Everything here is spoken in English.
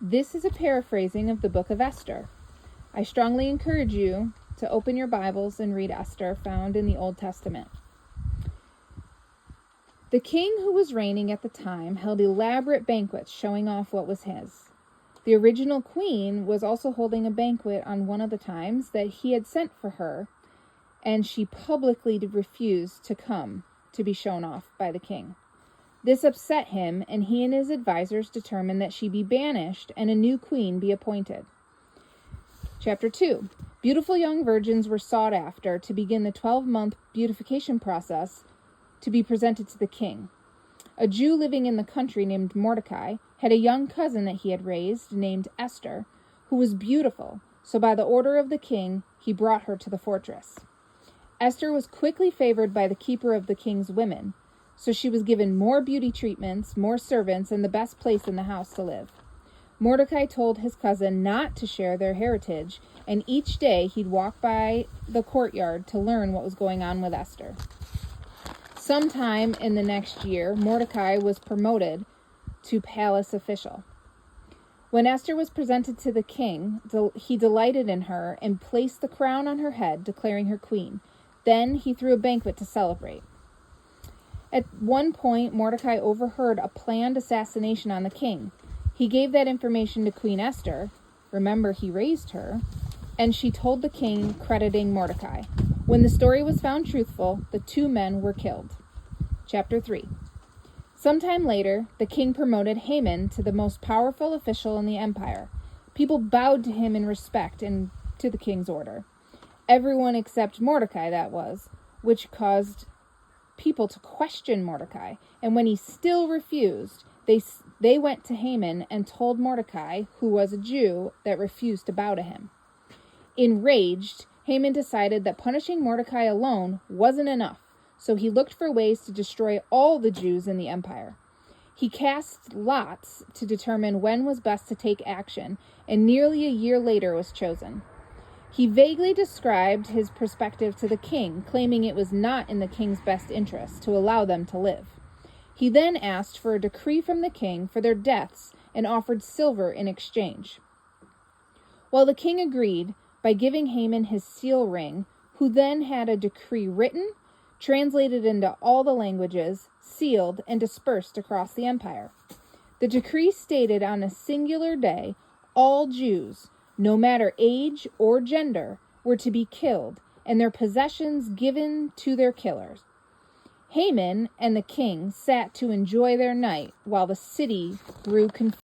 This is a paraphrasing of the book of Esther. I strongly encourage you to open your Bibles and read Esther, found in the Old Testament. The king who was reigning at the time held elaborate banquets showing off what was his. The original queen was also holding a banquet on one of the times that he had sent for her, and she publicly refused to come to be shown off by the king. This upset him, and he and his advisors determined that she be banished and a new queen be appointed. Chapter 2. Beautiful young virgins were sought after to begin the 12-month beautification process to be presented to the king. A Jew living in the country named Mordecai had a young cousin that he had raised named Esther, who was beautiful, so by the order of the king, he brought her to the fortress. Esther was quickly favored by the keeper of the king's women, so she was given more beauty treatments, more servants, and the best place in the house to live. Mordecai told his cousin not to share their heritage, and each day he'd walk by the courtyard to learn what was going on with Esther. Sometime in the next year, Mordecai was promoted to palace official. When Esther was presented to the king, he delighted in her and placed the crown on her head, declaring her queen. Then he threw a banquet to celebrate. At one point, Mordecai overheard a planned assassination on the king. He gave that information to Queen Esther. Remember, he raised her. And she told the king, crediting Mordecai. When the story was found truthful, the two men were killed. Chapter 3. Sometime later, the king promoted Haman to the most powerful official in the empire. People bowed to him in respect and to the king's order. Everyone except Mordecai, that was, which caused people to question Mordecai. And when he still refused, they went to Haman and told Mordecai, who was a Jew, that refused to bow to him. Enraged, Haman decided that punishing Mordecai alone wasn't enough, so he looked for ways to destroy all the Jews in the empire. He cast lots to determine when was best to take action, and nearly a year later was chosen. He vaguely described his perspective to the king, claiming it was not in the king's best interest to allow them to live. He then asked for a decree from the king for their deaths and offered silver in exchange. Well, the king agreed by giving Haman his seal ring, who then had a decree written, translated into all the languages, sealed, and dispersed across the empire. The decree stated on a singular day, all Jews, no matter age or gender, were to be killed, and their possessions given to their killers. Haman and the king sat to enjoy their night while the city grew confused.